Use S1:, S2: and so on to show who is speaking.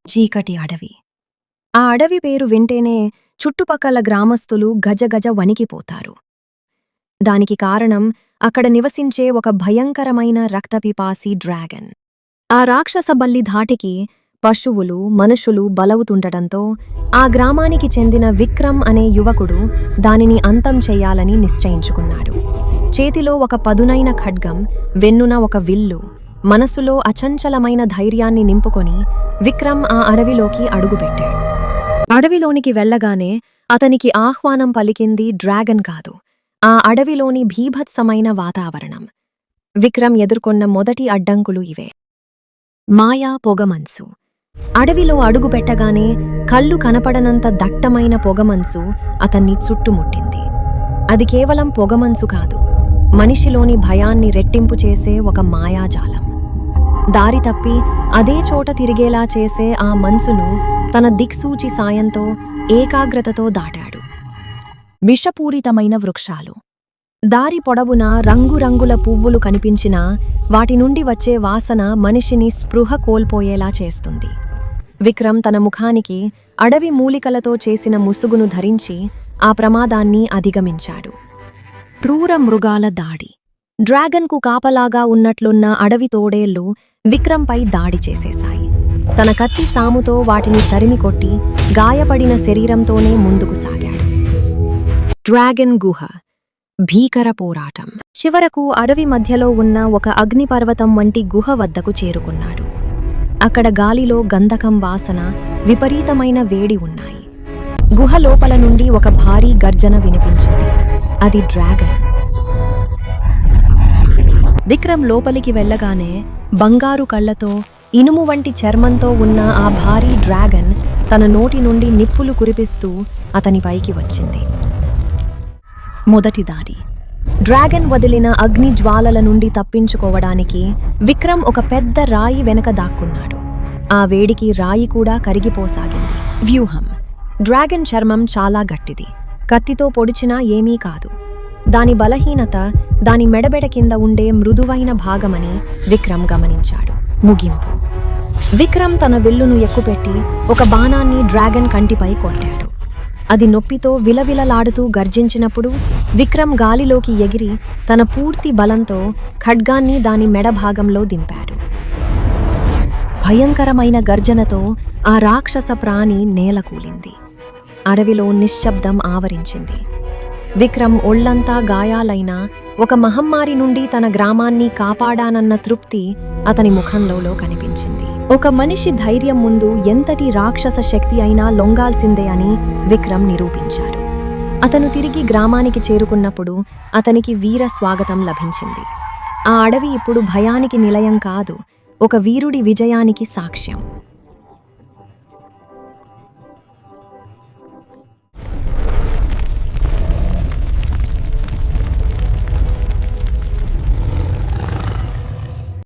S1: చీకటి అడవి. ఆ అడవి పేరు వింటేనే చుట్టుపక్కల గ్రామస్తులు గజగజ వణికిపోతారు. దానికి కారణం అక్కడ నివసించే ఒక భయంకరమైన రక్తపిపాసి డ్రాగన్. ఆ రాక్షస బల్లి ధాటికి పశువులు, మనుషులు బలవుతుండటంతో ఆ గ్రామానికి చెందిన విక్రమ్ అనే యువకుడు దానిని అంతం చెయ్యాలని నిశ్చయించుకున్నాడు. చేతిలో ఒక పదునైన ఖడ్గం, వెన్నున ఒక విల్లు, మనసులో అచంచలమైన ధైర్యాన్ని నింపుకొని విక్రమ్ ఆ అడవిలోకి అడుగుపెట్టాడు. అడవిలోనికి వెళ్లగానే అతనికి ఆహ్వానం పలికింది డ్రాగన్ కాదు, ఆ అడవిలోని భీభత్సమైన వాతావరణం. విక్రమ్ ఎదుర్కొన్న మొదటి అడ్డంకులు ఇవే. మాయా పొగమంచు. అడవిలో అడుగుపెట్టగానే కళ్ళు కనపడనంత దట్టమైన పొగమంచు అతన్ని చుట్టుముట్టింది. అది కేవలం పొగమంచు కాదు, మనిషిలోని భయాన్ని రెట్టింపు చేసే ఒక మాయాజాలం. దారి తప్పి అదే చోట తిరిగేలా చేసే ఆ మంచును తన దిక్సూచి సాయంతో ఏకాగ్రతతో దాటాడు. విషపూరితమైన వృక్షాలు. దారి పొడవునా రంగురంగుల పువ్వులు కనిపించినా వాటి నుండి వచ్చే వాసన మనిషిని స్పృహ కోల్పోయేలా చేస్తుంది. విక్రమ్ తన ముఖానికి అడవి మూలికలతో చేసిన ముసుగును ధరించి ఆ ప్రమాదాన్ని అధిగమించాడు. క్రూర మృగాల దాడి. డ్రాగన్కు కాపలాగా ఉన్నట్లున్న అడవి తోడేళ్లు విక్రమ్పై దాడి చేసేశాయి. తన కత్తి సాముతో వాటిని తరిమికొట్టి గాయపడిన శరీరంతోనే ముందుకు సాగాడు. డ్రాగన్ గుహ. భీకర పోరాటం. చివరకు అడవి మధ్యలో ఉన్న ఒక అగ్నిపర్వతం వంటి గుహ వద్దకు చేరుకున్నాడు. అక్కడ గాలిలో గంధకం వాసన, విపరీతమైన వేడి ఉన్నాయి. గుహ లోపల నుండి ఒక భారీ గర్జన వినిపించింది. అది డ్రాగన్. విక్రమ్ లోపలికి వెళ్ళగానే బంగారు కళ్లతో, ఇనుము వంటి చర్మంతో ఉన్న ఆ భారీ డ్రాగన్ తన నోటి నుండి నిప్పులు కురిపిస్తూ అతనిపైకి వచ్చింది. మొదటి దాడి. డ్రాగన్ వదిలిన అగ్ని జ్వాలల నుండి తప్పించుకోవడానికి విక్రమ్ ఒక పెద్ద రాయి వెనక దాక్కున్నాడు. ఆ వేడికి రాయి కూడా కరిగిపోసాగింది. వ్యూహం. డ్రాగన్ చర్మం చాలా గట్టిది. కత్తితో పొడిచినా ఏమీ కాదు. దాని బలహీనత దాని మెడబెడ కింద ఉండే మృదువైన భాగమని విక్రమ్ గమనించాడు. ముగింపు. విక్రమ్ తన విల్లును ఎక్కుపెట్టి ఒక బాణాన్ని డ్రాగన్ కంటిపై కొట్టాడు. అది నొప్పితో విలవిలలాడుతూ గర్జించినప్పుడు విక్రమ్ గాలిలోకి ఎగిరి తన పూర్తి బలంతో ఖడ్గాన్ని దాని మెడ భాగంలో దింపాడు. భయంకరమైన గర్జనతో ఆ రాక్షస ప్రాణి నేలకూలింది. అడవిలో నిశ్శబ్దం ఆవరించింది. విక్రమ్ ఒళ్లంతా గాయాలైనా ఒక మహమ్మారి నుండి తన గ్రామాన్ని కాపాడానన్న తృప్తి అతని ముఖంలో కనిపించింది. ఒక మనిషి ధైర్యం ముందు ఎంతటి రాక్షస శక్తి అయినా లొంగాల్సిందే అని విక్రమ్ నిరూపించాడు. అతను తిరిగి గ్రామానికి చేరుకున్నప్పుడు అతనికి వీర స్వాగతం లభించింది. ఆ అడవి ఇప్పుడు భయానికి నిలయం కాదు, ఒక వీరుడి విజయానికి సాక్ష్యం.